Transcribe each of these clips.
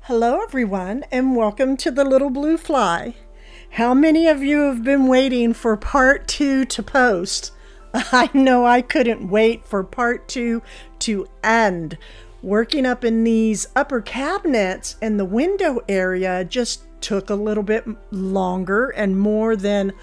Hello everyone, and welcome to the Little Blue Fly. How many of you have been waiting for part 2 to post? I know I couldn't wait for part 2 to end. Working up in these upper cabinets and the window area just took a little bit longer and more than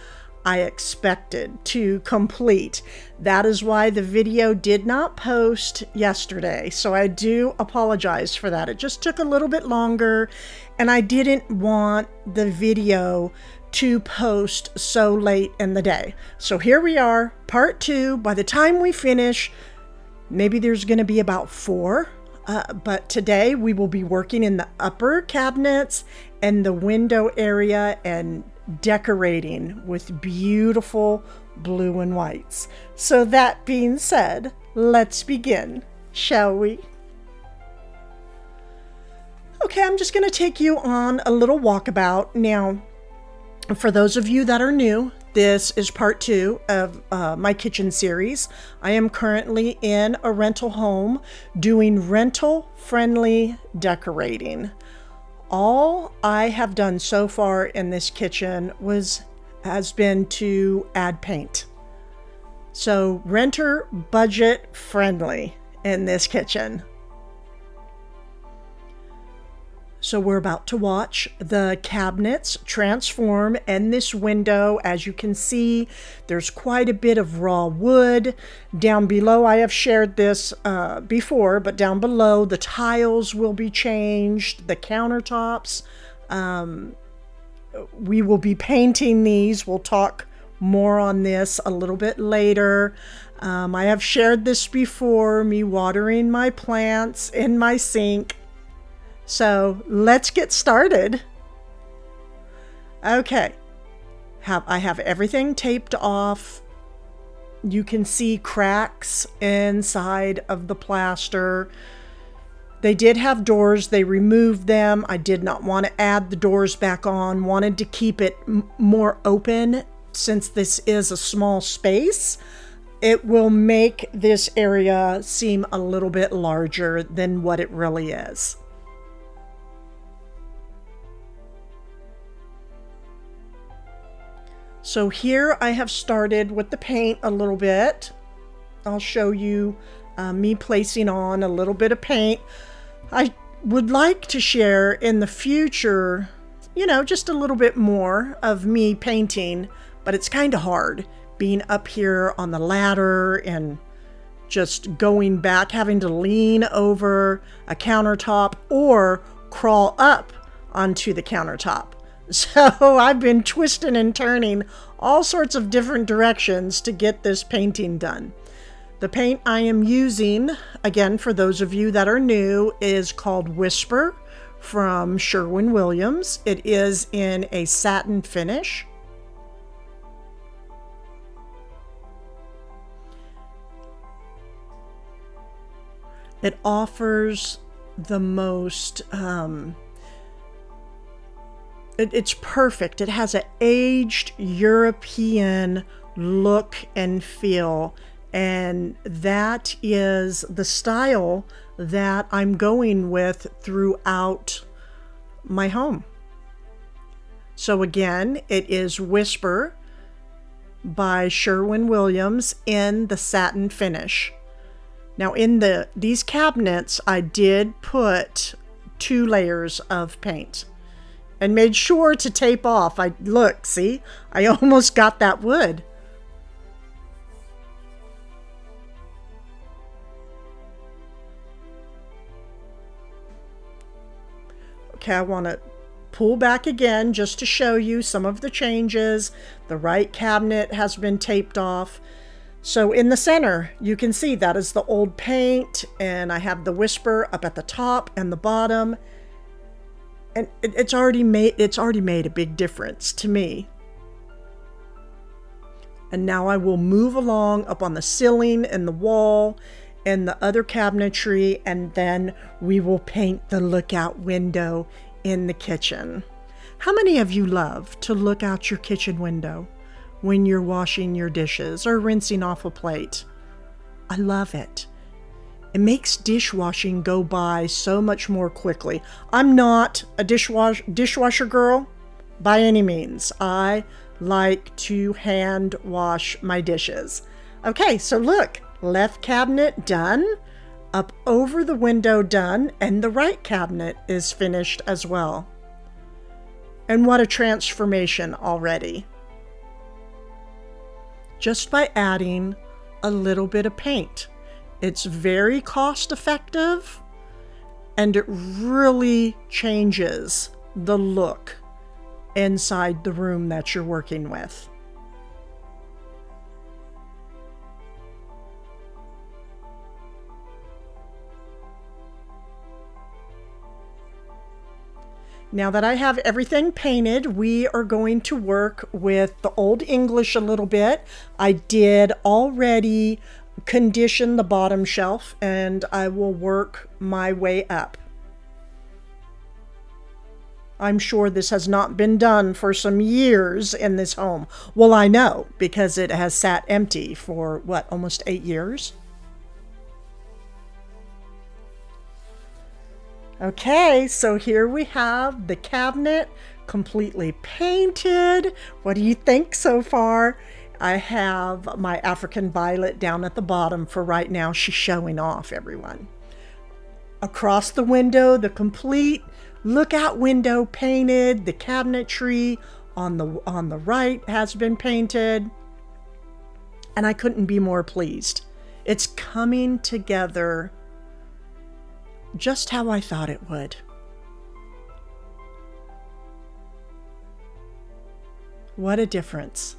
I expected to complete. That is why the video did not post yesterday. So I do apologize for that. It just took a little bit longer and I didn't want the video to post so late in the day. So here we are, part 2. By the time we finish, maybe there's going to be about 4. But today we will be working in the upper cabinets and the window area and decorating with beautiful blue and whites. So that being said, let's begin, shall we? Okay, I'm just going to take you on a little walkabout. Now, for those of you that are new, this is part 2 of my kitchen series. I am currently in a rental home doing rental-friendly decorating. All I have done so far in this kitchen has been to add paint. So renter budget friendly in this kitchen. So we're about to watch the cabinets transform in this window. As you can see, there's quite a bit of raw wood. Down below, I have shared this before, but down below, the tiles will be changed, the countertops. We will be painting these. We'll talk more on this a little bit later. I have shared this before, me watering my plants in my sink. So let's get started. Okay, I have everything taped off. You can see cracks inside of the plaster. They did have doors, they removed them. I did not want to add the doors back on, wanted to keep it more open since this is a small space. It will make this area seem a little bit larger than what it really is. So here I have started with the paint a little bit. I'll show you me placing on a little bit of paint. I would like to share in the future, you know, just a little bit more of me painting, but it's kind of hard being up here on the ladder and just going back, having to lean over a countertop or crawl up onto the countertop. So I've been twisting and turning all sorts of different directions to get this painting done. The paint I am using, again, for those of you that are new, is called Whisper from Sherwin-Williams. It is in a satin finish. It offers the most... It's perfect. It has an aged European look and feel, and that is the style that I'm going with throughout my home. So again, it is Whisper by Sherwin-Williams in the satin finish. Now in these cabinets, I did put 2 layers of paint. And made sure to tape off. Look, see? I almost got that wood. Okay, I want to pull back again just to show you some of the changes. The right cabinet has been taped off. So in the center, you can see that is the old paint, and I have the Whisper up at the top and the bottom. And it's already made a big difference to me. And now I will move along up on the ceiling and the wall and the other cabinetry, and then we will paint the lookout window in the kitchen. How many of you love to look out your kitchen window when you're washing your dishes or rinsing off a plate? I love it. It makes dishwashing go by so much more quickly. I'm not a dishwasher girl by any means. I like to hand wash my dishes. Okay, so look, left cabinet done, up over the window done, and the right cabinet is finished as well. And what a transformation already. Just by adding a little bit of paint. It's very cost effective, and it really changes the look inside the room that you're working with. Now that I have everything painted, we are going to work with the Old English a little bit. I did already condition the bottom shelf, and I will work my way up. I'm sure this has not been done for some years in this home. Well, I know, because it has sat empty for, what, almost 8 years? Okay, so here we have the cabinet completely painted. What do you think so far? I have my African violet down at the bottom for right now. She's showing off, everyone. Across the window, the complete lookout window painted. The cabinetry on the right has been painted. And I couldn't be more pleased. It's coming together just how I thought it would. What a difference.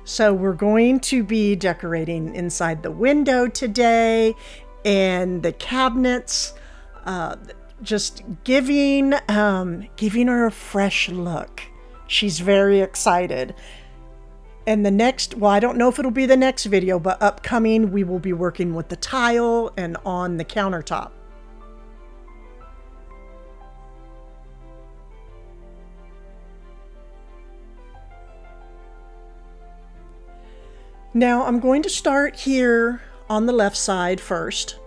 So we're going to be decorating inside the window today, and the cabinets, just giving her a fresh look. She's very excited. And the next, well, I don't know if it'll be the next video, but upcoming, we will be working with the tile and on the countertop. Now I'm going to start here on the left side first,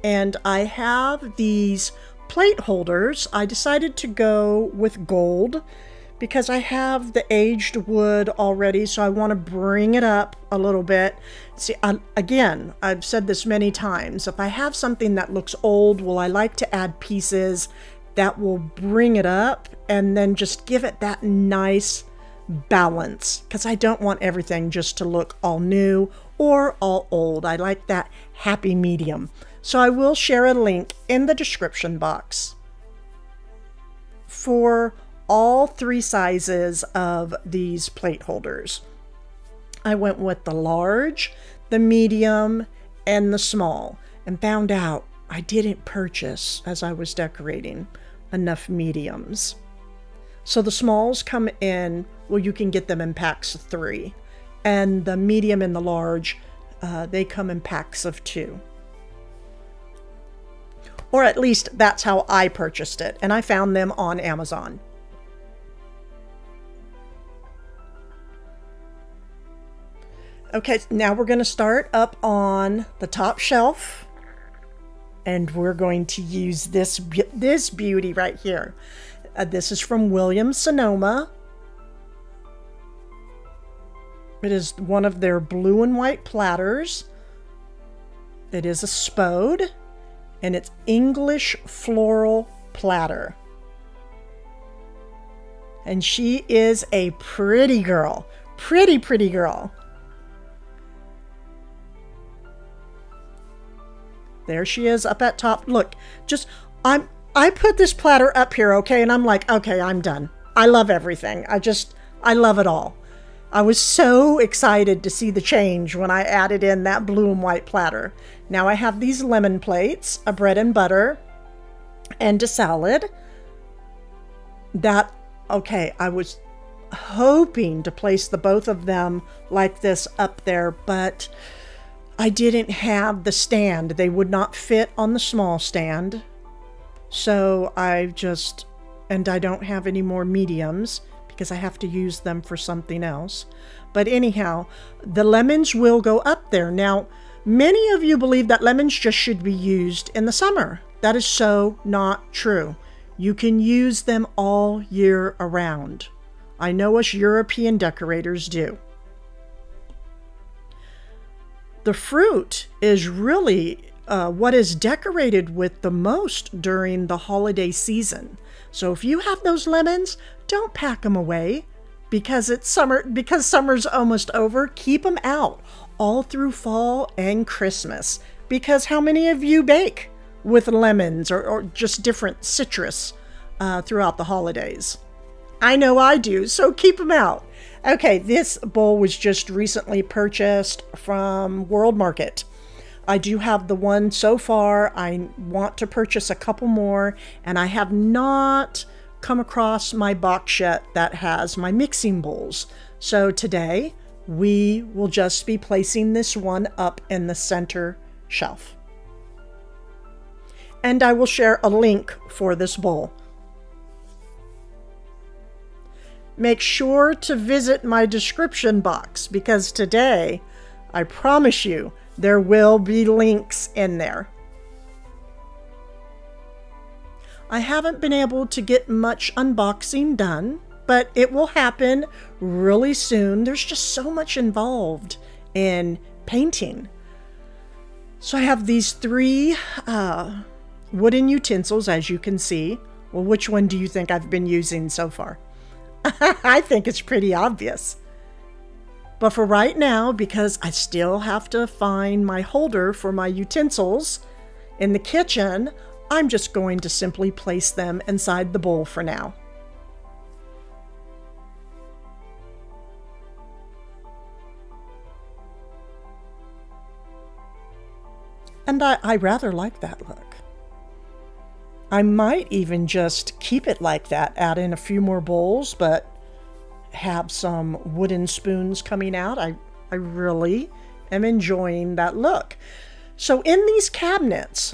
and I have these plate holders. I decided to go with gold because I have the aged wood already, so I want to bring it up a little bit. See, again, I've said this many times, if I have something that looks old, well, I like to add pieces that will bring it up and then just give it that nice balance, because I don't want everything just to look all new or all old. I like that happy medium. So I will share a link in the description box for all 3 sizes of these plate holders. I went with the large, the medium, and the small, and found out I didn't purchase, as I was decorating, enough mediums. So the smalls come in, well, you can get them in packs of 3, and the medium and the large, they come in packs of 2. Or at least that's how I purchased it, and I found them on Amazon. Okay, now we're going to start up on the top shelf, and we're going to use this beauty right here. This is from Williams-Sonoma. It is one of their blue and white platters. It is a spode, and it's English floral platter. And she is a pretty girl. Pretty girl. There she is up at top. Look, I put this platter up here, okay, and I'm like, okay, I'm done. I love everything. I love it all. I was so excited to see the change when I added in that blue and white platter. Now I have these lemon plates, a bread and butter, and a salad. Okay, I was hoping to place the both of them like this up there, but I didn't have the stand. They would not fit on the small stand. So I don't have any more mediums because I have to use them for something else. But anyhow, the lemons will go up there. Now, many of you believe that lemons just should be used in the summer. That is so not true. You can use them all year around. I know us European decorators do. The fruit is really what is decorated with the most during the holiday season. So if you have those lemons, don't pack them away because it's summer, because summer's almost over. Keep them out all through fall and Christmas, because how many of you bake with lemons or just different citrus throughout the holidays? I know I do, so keep them out. Okay, this bowl was just recently purchased from World Market. I do have the one so far. I want to purchase a couple more, and I have not come across my box yet that has my mixing bowls. So today we will just be placing this one up in the center shelf. And I will share a link for this bowl. Make sure to visit my description box, because today, I promise you, there will be links in there. I haven't been able to get much unboxing done, but it will happen really soon. There's just so much involved in painting. So I have these three wooden utensils, as you can see. Well, which one do you think I've been using so far? I think it's pretty obvious. But for right now, because I still have to find my holder for my utensils in the kitchen, I'm just going to simply place them inside the bowl for now. And I rather like that look. I might even just keep it like that, add in a few more bowls, but have some wooden spoons coming out. I really am enjoying that look. So in these cabinets,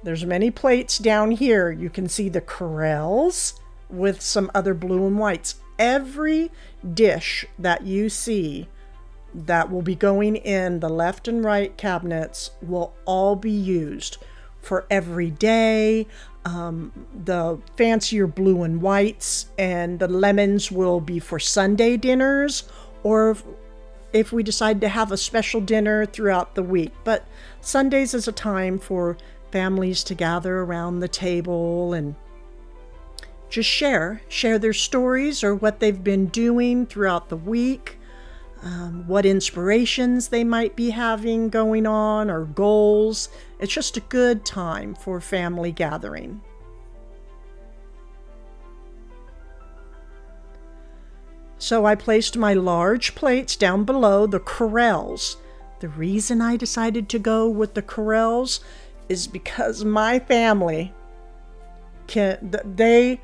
there's many plates down here. You can see the Corelles with some other blue and whites. Every dish that you see that will be going in the left and right cabinets will all be used for every day. The fancier blue and whites and the lemons will be for Sunday dinners, or if we decide to have a special dinner throughout the week. But Sundays is a time for families to gather around the table and just share their stories or what they've been doing throughout the week, what inspirations they might be having going on, or goals. It's just a good time for family gathering. So I placed my large plates down below the Corelles. The reason I decided to go with the Corelles is because my family they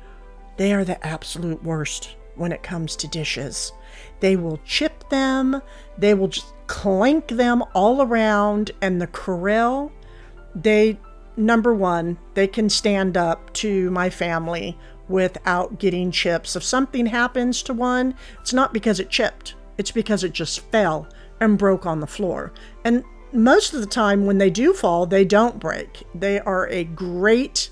are the absolute worst when it comes to dishes. They will chip them, they will just clank them all around, and the Corelle, number one, they can stand up to my family without getting chips. If something happens to one, it's not because it chipped, it's because it just fell and broke on the floor. And most of the time when they do fall, they don't break. They are a great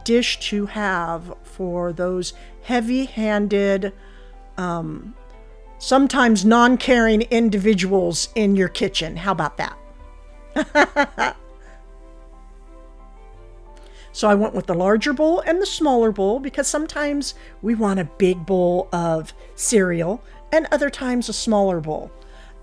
dish to have for those heavy-handed, sometimes non-caring individuals in your kitchen. How about that? So I went with the larger bowl and the smaller bowl because sometimes we want a big bowl of cereal and other times a smaller bowl.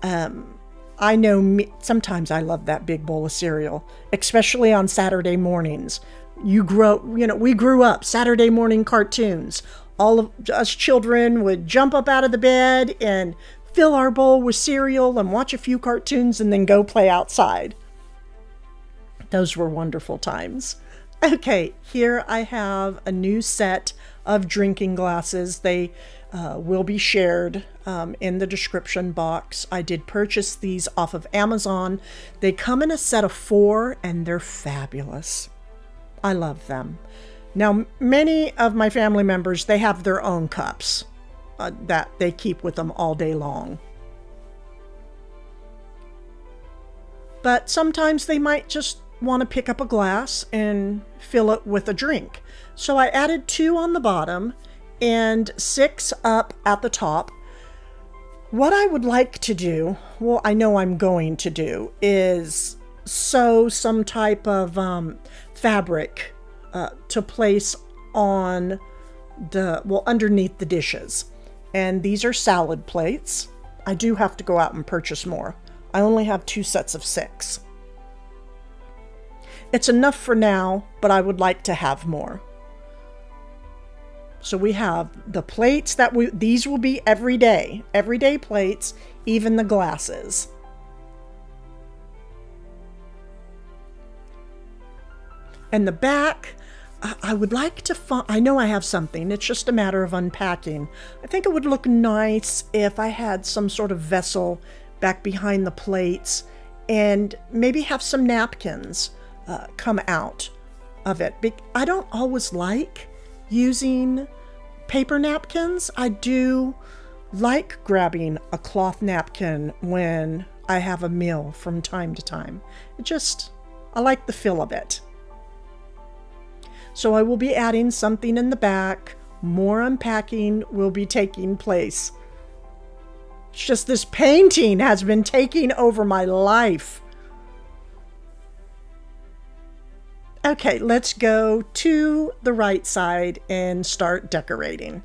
I know sometimes I love that big bowl of cereal, especially on Saturday mornings. We grew up Saturday morning cartoons. All of us children would jump up out of the bed and fill our bowl with cereal and watch a few cartoons and then go play outside. Those were wonderful times. Okay, here I have a new set of drinking glasses. They will be shared in the description box. I did purchase these off of Amazon. They come in a set of 4 and they're fabulous. I love them. Now, many of my family members, they have their own cups. that they keep with them all day long. But sometimes they might just want to pick up a glass and fill it with a drink. So I added 2 on the bottom and 6 up at the top. What I would like to do, well, I know I'm going to do, is sew some type of fabric to place on the, well, underneath the dishes. And these are salad plates. I do have to go out and purchase more. I only have 2 sets of 6. It's enough for now, but I would like to have more. So we have the plates that these will be everyday plates, even the glasses. And the back, I would like to find, I know I have something, it's just a matter of unpacking. I think it would look nice if I had some sort of vessel back behind the plates and maybe have some napkins come out of it. I don't always like using paper napkins. I do like grabbing a cloth napkin when I have a meal from time to time. I like the feel of it. So I will be adding something in the back. More unpacking will be taking place. It's just this painting has been taking over my life. Okay, let's go to the right side and start decorating.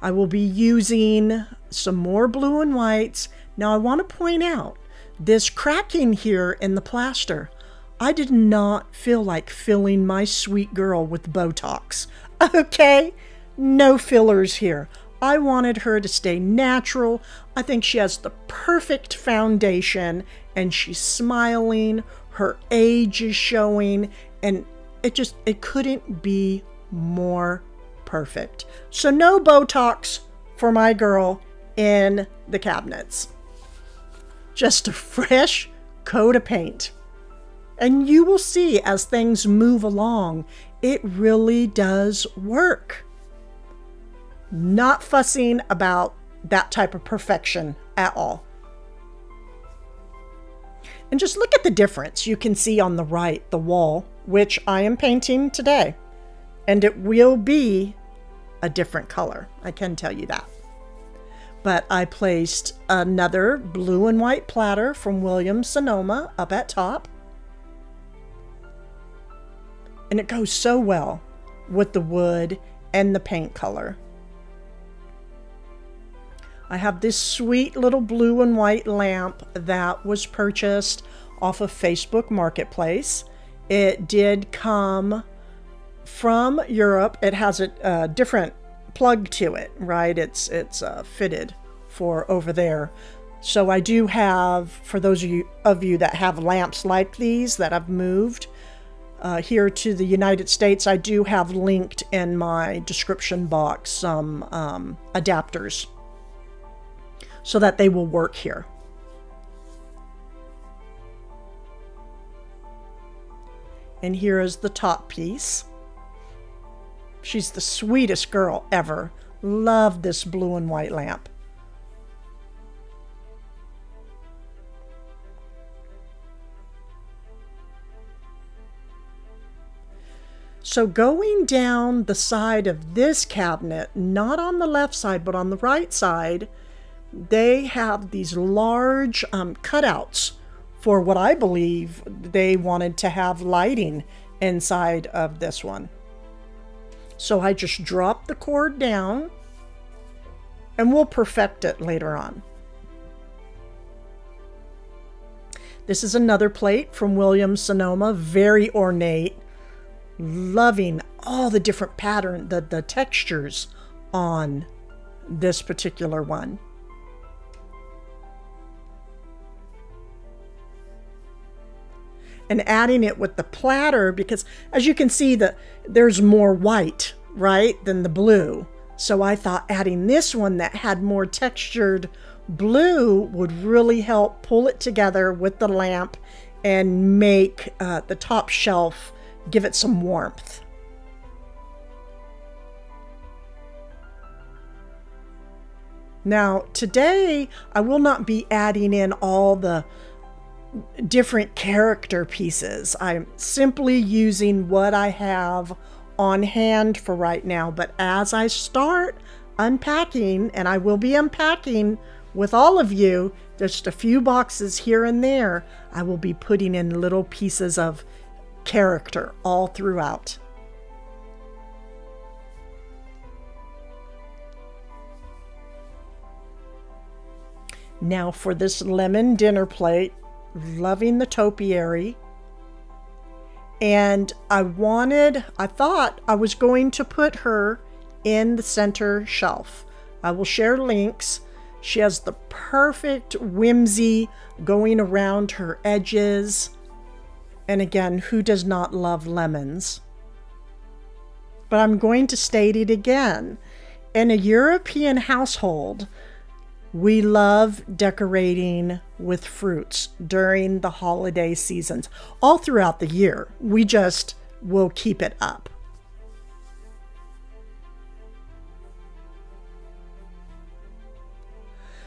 I will be using some more blue and whites. Now I want to point out this cracking here in the plaster. I did not feel like filling my sweet girl with Botox. Okay, no fillers here. I wanted her to stay natural. I think she has the perfect foundation and she's smiling. Her age is showing and it couldn't be more perfect. So no Botox for my girl in the cabinets. Just a fresh coat of paint. And you will see as things move along, it really does work. Not fussing about that type of perfection at all. And just look at the difference you can see on the right, the wall, which I am painting today. And it will be a different color, I can tell you that. But I placed another blue and white platter from Williams-Sonoma up at top. And it goes so well with the wood and the paint color. I have this sweet little blue and white lamp that was purchased off of Facebook Marketplace. It did come from Europe. It has a different plug to it, right? It's fitted for over there. So I do have, for those of you that have lamps like these that I've moved here to the United States, I do have linked in my description box some adapters so that they will work here. And here is the top piece. She's the sweetest girl ever. Love this blue and white lamp. So going down the side of this cabinet, not on the left side, but on the right side, they have these large cutouts for what I believe they wanted to have lighting inside of this one. So I just dropped the cord down and we'll perfect it later on. This is another plate from Williams-Sonoma, very ornate. Loving all the different pattern, the textures on this particular one. And adding it with the platter, because as you can see, there's more white, right, than the blue. So I thought adding this one that had more textured blue would really help pull it together with the lamp and make the top shelf, give it some warmth. Now, today, I will not be adding in all the different character pieces. I'm simply using what I have on hand for right now. But as I start unpacking, and I will be unpacking with all of you, just a few boxes here and there, I will be putting in little pieces of character all throughout. Now for this lemon dinner plate, loving the topiary. And I thought I was going to put her in the center shelf. I will share links. She has the perfect whimsy going around her edges. And again, who does not love lemons? But I'm going to state it again. In a European household, we love decorating with fruits during the holiday seasons. All throughout the year, we just will keep it up.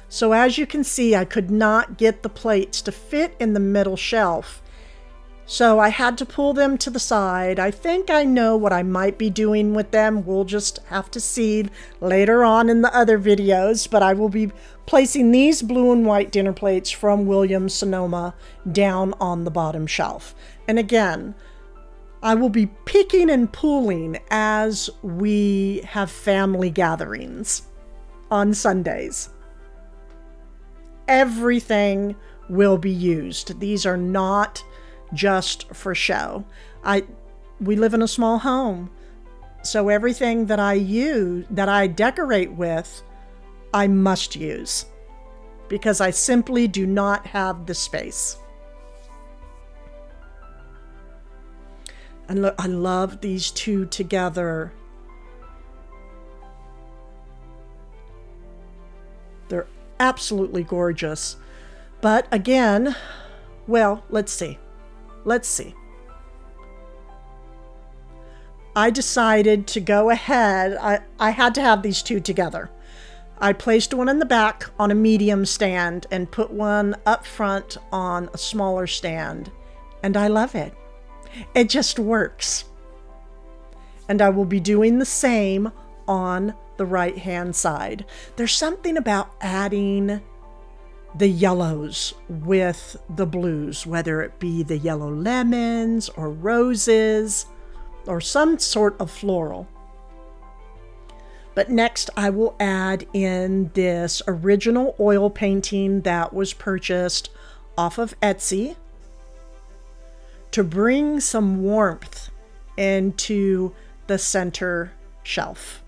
So as you can see, I could not get the plates to fit in the middle shelf. So I had to pull them to the side. I think I know what I might be doing with them. We'll just have to see later on in the other videos. But I will be placing these blue and white dinner plates from Williams-Sonoma down on the bottom shelf. And again, I will be picking and pulling as we have family gatherings on Sundays. Everything will be used. These are not just for show. We live in a small home, so everything that I decorate with, I must use because I simply do not have the space. And look, I love these two together. They're absolutely gorgeous. But again, well, let's see. Let's see. I decided to go ahead. I had to have these two together. I placed one in the back on a medium stand and put one up front on a smaller stand. And I love it. It just works. And I will be doing the same on the right-hand side. There's something about adding the yellows with the blues, whether it be the yellow lemons or roses or some sort of floral. But next I will add in this original oil painting that was purchased off of Etsy to bring some warmth into the center shelf.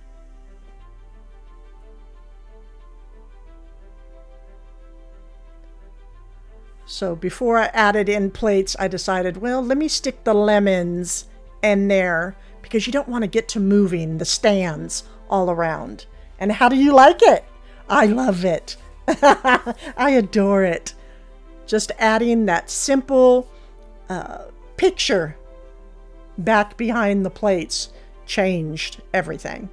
So before I added in plates, I decided, well, let me stick the lemons in there because you don't want to get to moving the stands all around. And how do you like it? I love it. I adore it. Just adding that simple picture back behind the plates changed everything.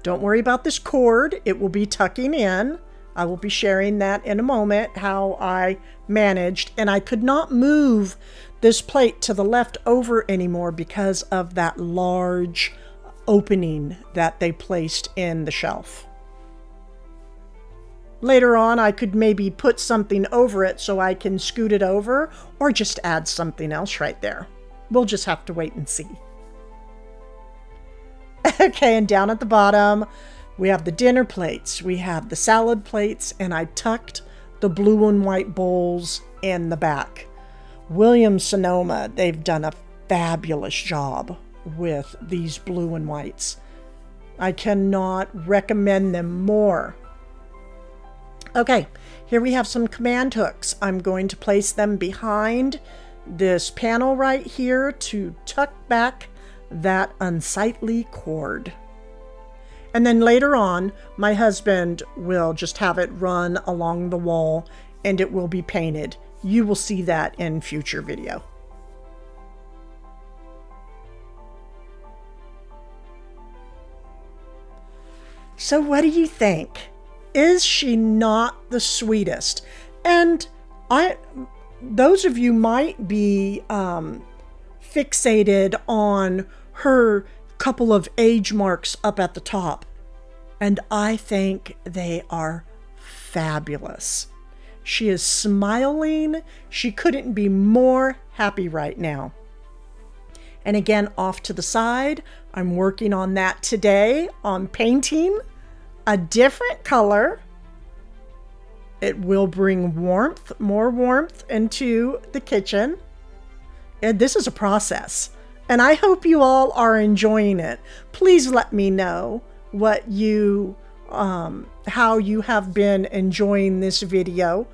Don't worry about this cord. It will be tucking in. I will be sharing that in a moment, how I managed. And I could not move this plate to the left over anymore because of that large opening that they placed in the shelf. Later on, I could maybe put something over it so I can scoot it over or just add something else right there. We'll just have to wait and see. Okay, and down at the bottom, we have the dinner plates, we have the salad plates, and I tucked the blue and white bowls in the back. Williams-Sonoma, they've done a fabulous job with these blue and whites. I cannot recommend them more. Okay, here we have some command hooks. I'm going to place them behind this panel right here to tuck back that unsightly cord. And then later on, my husband will just have it run along the wall and it will be painted. You will see that in future video. So what do you think? Is she not the sweetest? And those of you might be fixated on her couple of age marks up at the top. And I think they are fabulous. She is smiling. She couldn't be more happy right now. And again, off to the side, I'm working on that today, on painting a different color. It will bring warmth, more warmth into the kitchen. And this is a process. And I hope you all are enjoying it. Please let me know what you, how you have been enjoying this video.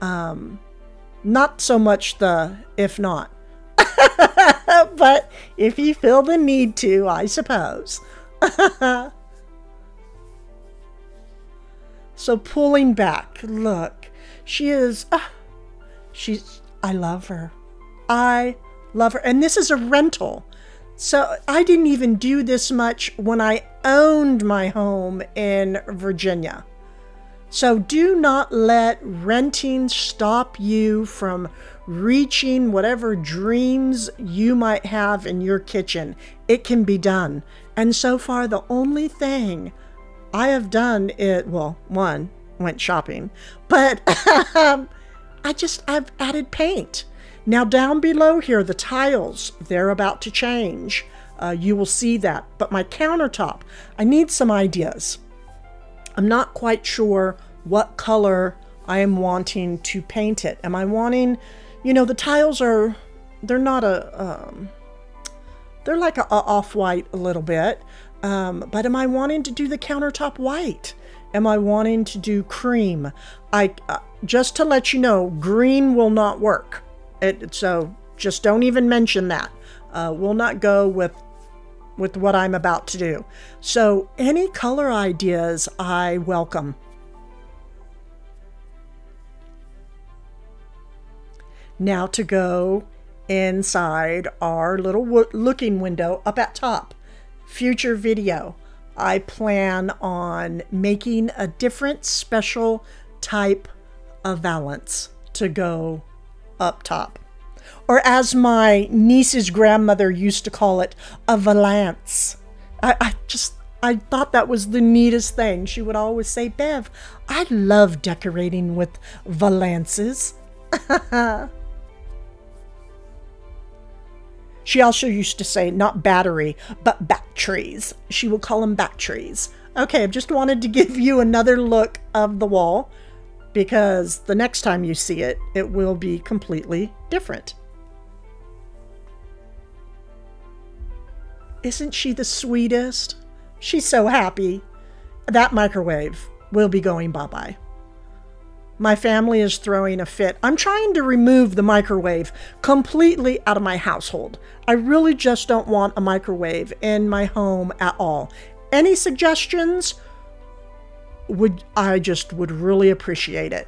Not so much the if not. But if you feel the need to, I suppose. So pulling back, look, she is, I love her. I love her. And this is a rental. So I didn't even do this much when I owned my home in Virginia. So do not let renting stop you from reaching whatever dreams you might have in your kitchen. It can be done. And so far, the only thing I have done is, well, one, went shopping, but I've added paint. Now down below here, the tiles, they're about to change. You will see that. But my countertop, I need some ideas. I'm not quite sure what color I am wanting to paint it. Am I wanting, you know, the tiles are, they're not they're like a off-white a little bit. But am I wanting to do the countertop white? Am I wanting to do cream? Just to let you know, green will not work. So just don't even mention that. We'll not go with what I'm about to do. So any color ideas, I welcome. Now to go inside our little looking window up at top. Future video, I plan on making a different special type of valance to go up top. Or as my niece's grandmother used to call it, a valance. I thought that was the neatest thing. She would always say, Bev, I love decorating with valances. She also used to say, not battery, but batteries. She would call them batteries. Okay, I just wanted to give you another look of the wall, because the next time you see it, it will be completely different. Isn't she the sweetest? She's so happy. That microwave will be going bye-bye. My family is throwing a fit. I'm trying to remove the microwave completely out of my household. I really just don't want a microwave in my home at all. Any suggestions? I just would really appreciate it.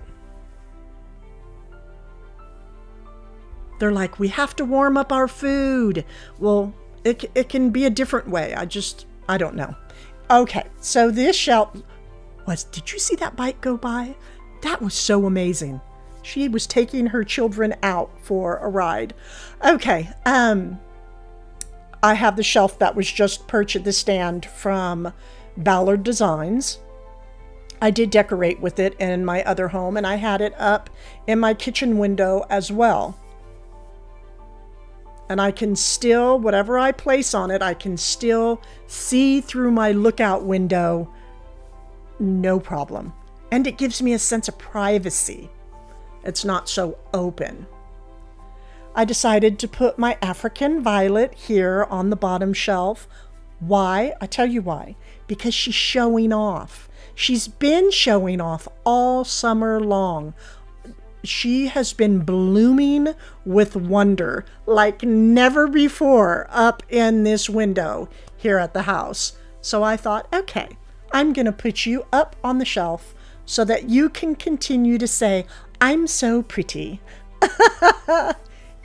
They're like, we have to warm up our food. Well, it can be a different way. I don't know. Okay, so this shelf did you see that bike go by? That was so amazing. She was taking her children out for a ride. Okay, I have the shelf that was just perched at the stand from Ballard Designs. I did decorate with it in my other home, and I had it up in my kitchen window as well. And I can still, whatever I place on it, I can still see through my lookout window, no problem. And it gives me a sense of privacy. It's not so open. I decided to put my African violet here on the bottom shelf. Why? I tell you why. Because she's showing off. She's been showing off all summer long. She has been blooming with wonder like never before up in this window here at the house. So I thought, okay, I'm going to put you up on the shelf so that you can continue to say, I'm so pretty.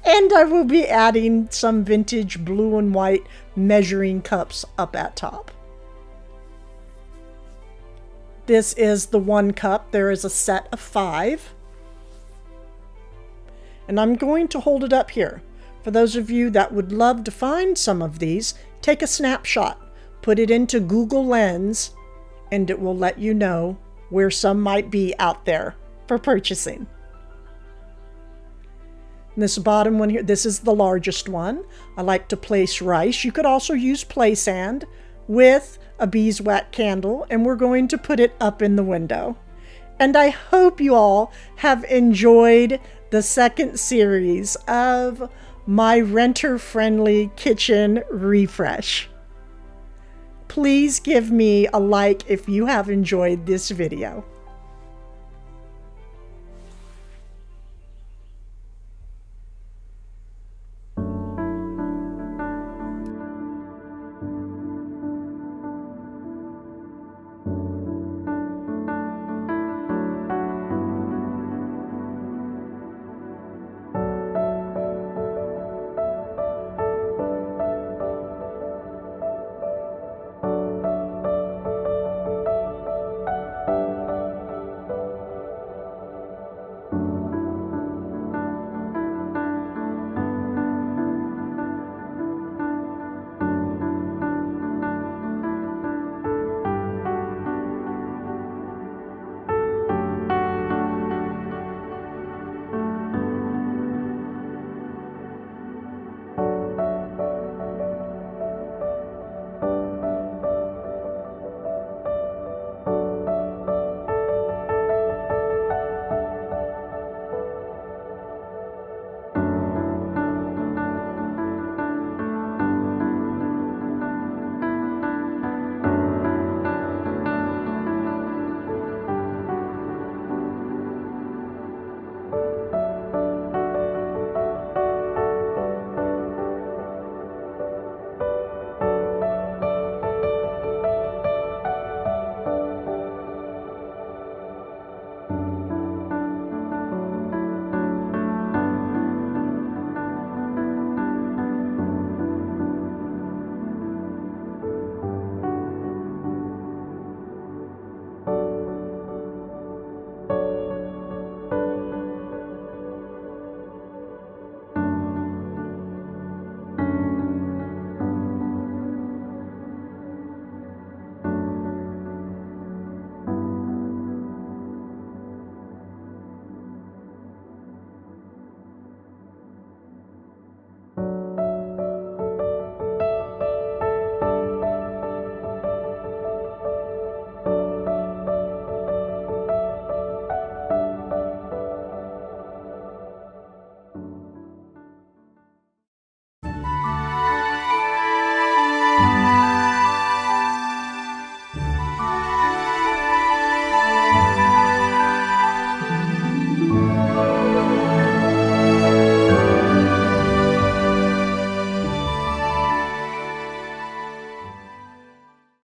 And I will be adding some vintage blue and white measuring cups up at top. This is the 1 cup. There is a set of 5. And I'm going to hold it up here. For those of you that would love to find some of these, take a snapshot, put it into Google Lens, and it will let you know where some might be out there for purchasing. And this bottom one here, this is the largest one. I like to place rice. You could also use play sand with a beeswax candle, and we're going to put it up in the window. And I hope you all have enjoyed the second series of my renter-friendly kitchen refresh. Please give me a like if you have enjoyed this video.